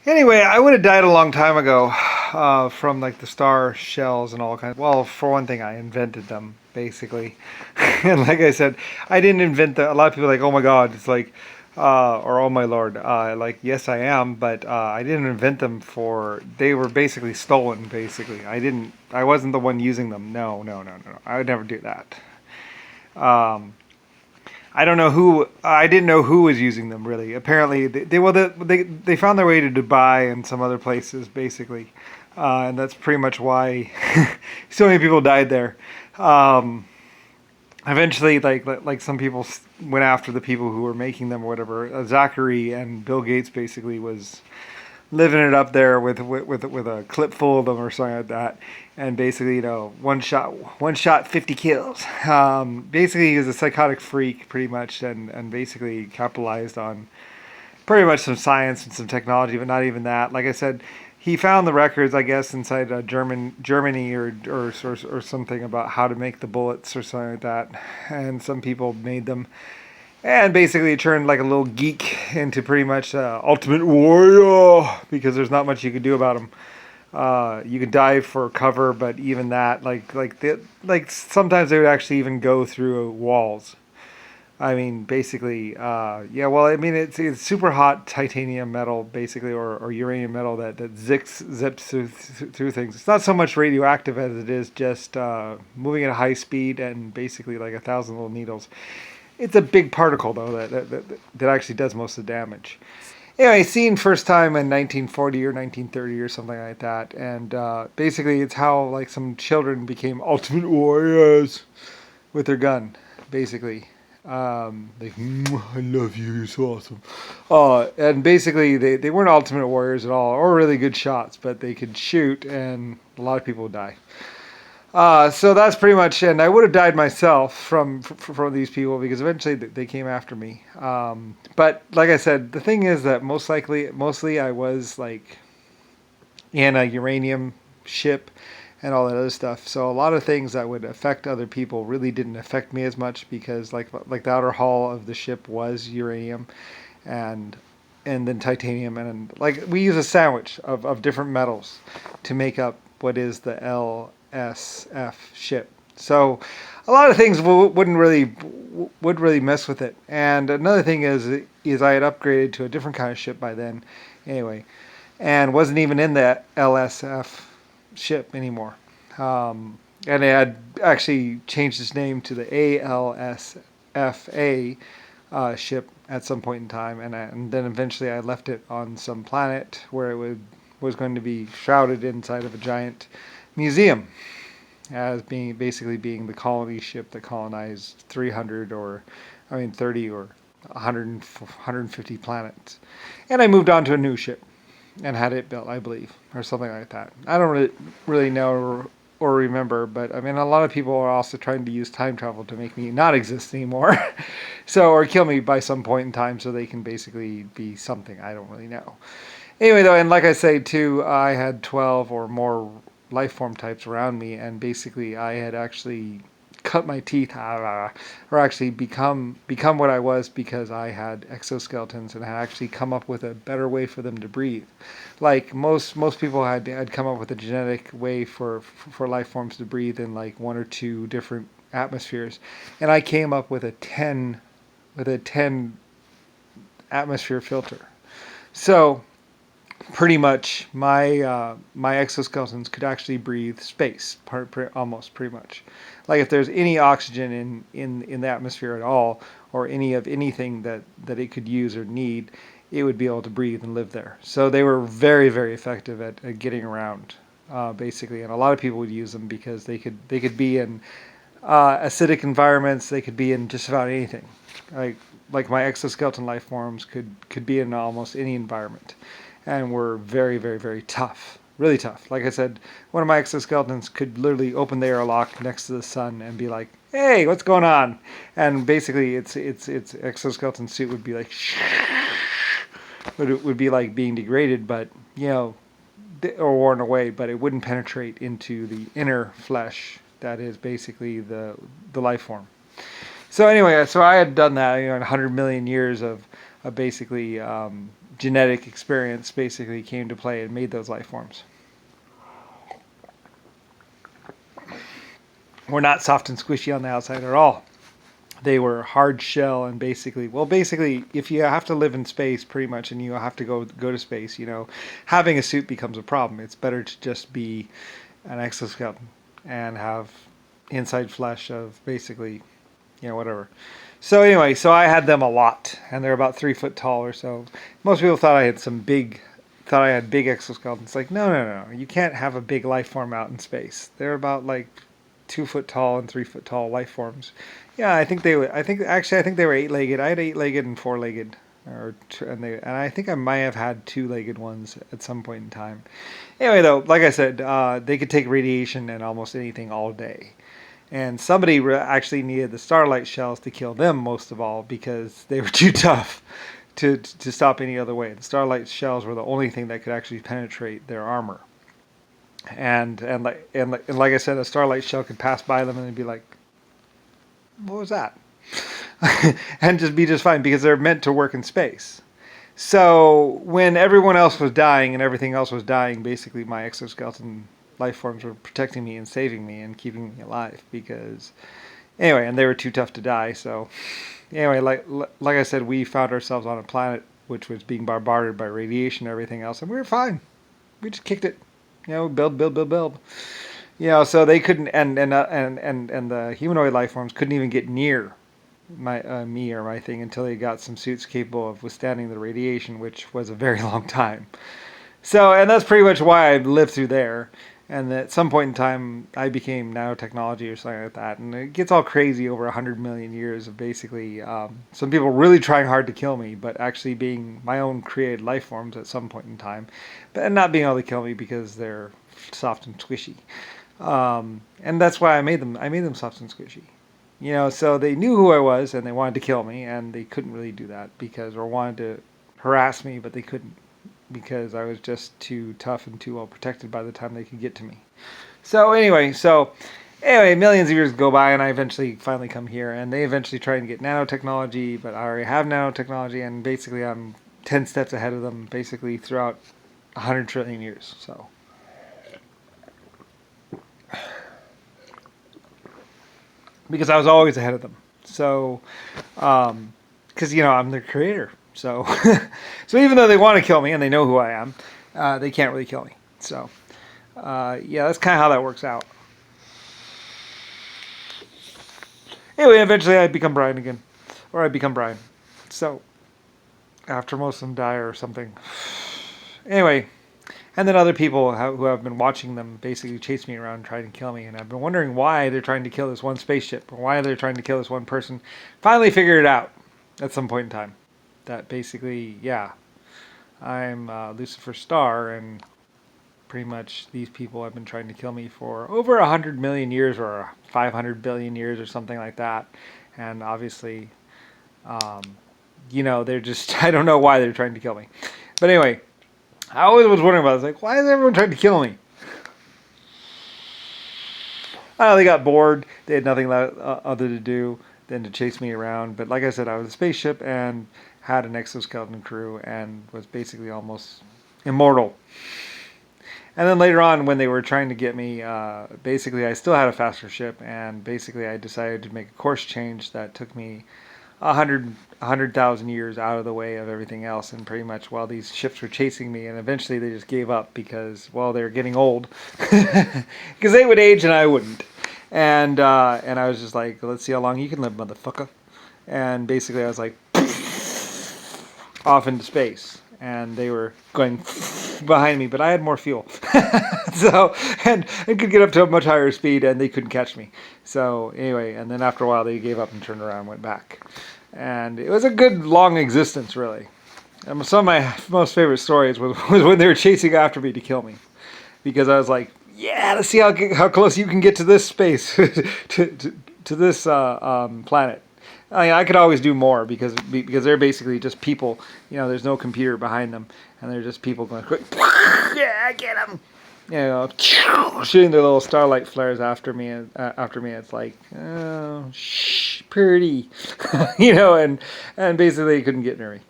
Anyway, I would have died a long time ago from like the star shells and all kinds. Well, for one thing, I invented them basically, and like I said, I didn't invent the. A lot of people are like, oh my god, it's like, or oh my lord, like yes, I am, but I didn't invent them. For they were basically stolen. Basically, I didn't. I wasn't the one using them. No, no, no, no. I would never do that. Um, I don't know who. I didn't know who was using them really. Apparently, they found their way to Dubai and some other places basically, and that's pretty much why so many people died there. Um, Eventually, like some people went after the people who were making them or whatever. Zachary and Bill Gates basically was living it up there with a clip full of them or something like that. And basically, one shot, 50 kills. Basically, he was a psychotic freak, pretty much, and basically capitalized on pretty much some science and some technology, but not even that. Like I said, he found the records, I guess, inside Germany or something about how to make the bullets or something like that. And some people made them, and basically turned like a little geek into pretty much ultimate warrior because there's not much you could do about him. You could dive for cover, but even that, like sometimes they would actually even go through walls. I mean, basically, yeah. Well, I mean, it's super hot titanium metal, basically, or uranium metal that zips through things. It's not so much radioactive as it is just moving at a high speed and basically like 1,000 little needles. It's a big particle though that actually does most of the damage. Anyway, seen first time in 1940 or 1930 or something like that, and basically it's how like some children became ultimate warriors with their gun, basically. Like, I love you, you're so awesome. And basically they weren't ultimate warriors at all, or really good shots, but they could shoot, and a lot of people would die. So that's pretty much, and I would have died myself from these people because eventually they came after me. But like I said, the thing is that mostly I was like in a uranium ship and all that other stuff. So a lot of things that would affect other people really didn't affect me as much because like the outer hull of the ship was uranium, and then titanium, and like we use a sandwich of different metals to make up what is the LSF ship. So a lot of things would really mess with it. And another thing is I had upgraded to a different kind of ship by then, anyway, and wasn't even in the LSF ship anymore. And it had actually changed its name to the ALSFA ship at some point in time, and then eventually I left it on some planet where was going to be shrouded inside of a giant museum as being the colony ship that colonized 300 or I mean 30 or 100, 150 planets. And I moved on to a new ship and had it built, I believe, or something like that. I don't really know or remember, but I mean, a lot of people are also trying to use time travel to make me not exist anymore, so or kill me by some point in time, so they can basically be something. I don't really know. Anyway, though, and like I say too, I had 12 or more life form types around me, and basically I had actually cut my teeth or actually become what I was because I had exoskeletons and had actually come up with a better way for them to breathe. Like most people had come up with a genetic way for life forms to breathe in like one or two different atmospheres, and I came up with a 10 atmosphere filter. So pretty much my exoskeletons could actually breathe space, almost pretty much. Like if there's any oxygen in the atmosphere at all, or any of anything that it could use or need, it would be able to breathe and live there. So they were very very effective at getting around, basically. And a lot of people would use them because they could be in acidic environments. They could be in just about anything. Like my exoskeleton life forms could be in almost any environment, and were very very very tough, really tough. Like I said, one of my exoskeletons could literally open the airlock next to the sun and be like, "Hey, what's going on?" And basically, its exoskeleton suit would be like, but it would be like being degraded, but or worn away, but it wouldn't penetrate into the inner flesh that is basically the life form. So anyway, so I had done that, 100 million years of basically genetic experience basically came to play and made those life forms. Were not soft and squishy on the outside at all. They were hard shell and basically, if you have to live in space pretty much and you have to go to space, having a suit becomes a problem. It's better to just be an exoskeleton and have inside flesh of basically, whatever. So anyway, so I had them a lot, and they're about 3 foot tall or so. Most people thought I had big exoskeletons. Like, no, you can't have a big life form out in space. They're about like 2 foot tall and 3 foot tall life forms. Yeah, I think they were 8-legged. I had 8-legged and 4-legged, and I think I might have had 2-legged ones at some point in time. Anyway, though, like I said, they could take radiation and almost anything all day. And somebody actually needed the starlight shells to kill them most of all because they were too tough to stop any other way. The starlight shells were the only thing that could actually penetrate their armor. And like I said, a starlight shell could pass by them and they'd be like, "What was that?" and just be just fine because they're meant to work in space. So when everyone else was dying and everything else was dying, basically my exoskeleton life forms were protecting me and saving me and keeping me alive because anyway, and they were too tough to die. So anyway, like I said, we found ourselves on a planet which was being bombarded by radiation and everything else, and we were fine. We just kicked it, build. So they couldn't, and the humanoid life forms couldn't even get near me or my thing until they got some suits capable of withstanding the radiation, which was a very long time. So, and that's pretty much why I lived through there. And at some point in time, I became nanotechnology or something like that. And it gets all crazy over 100 million years of basically some people really trying hard to kill me, but actually being my own created life forms at some point in time. But not being able to kill me because they're soft and squishy. And that's why I made them. I made them soft and squishy. So they knew who I was and they wanted to kill me. And they couldn't really do that or wanted to harass me, but they couldn't, because I was just too tough and too well protected by the time they could get to me. So anyway, millions of years go by and I eventually finally come here and they eventually try and get nanotechnology, but I already have nanotechnology and basically I'm 10 steps ahead of them basically throughout 100 trillion years. So because I was always ahead of them. So because I'm their creator. So, so even though they want to kill me and they know who I am, they can't really kill me. So, that's kind of how that works out. Anyway, eventually I become Brian again, or I become Brian. So, after most of them die or something. Anyway, and then other people who have been watching them basically chase me around trying to kill me, and I've been wondering why they're trying to kill this one spaceship, or why they're trying to kill this one person. Finally figured it out at some point in time. That basically, I'm Lucifer Star, and pretty much these people have been trying to kill me for over 100 million years or 500 billion years or something like that. And obviously, they're just, I don't know why they're trying to kill me. But anyway, I always was wondering about it. I was like, why is everyone trying to kill me? They got bored. They had nothing other to do than to chase me around. But like I said, I was a spaceship and had an exoskeleton crew and was basically almost immortal. And then later on, when they were trying to get me, basically I still had a faster ship, and basically I decided to make a course change that took me 100,000 years out of the way of everything else, and pretty much while these ships were chasing me, and eventually they just gave up because, well, they were getting old, because they would age and I wouldn't. And I was just like, let's see how long you can live, motherfucker. And basically I was like, off into space, and they were going behind me, but I had more fuel. So, and could get up to a much higher speed, and they couldn't catch me. So anyway, and then after a while they gave up and turned around and went back. And it was a good long existence, really. And some of my most favorite stories was when they were chasing after me to kill me, because I was like, yeah, let's see how close you can get to this space, to this planet. I could always do more because they're basically just people. There's no computer behind them, and they're just people going quick. Yeah, get them. Shooting their little starlight flares after me. It's like, oh, shh, pretty, and basically they couldn't get near me.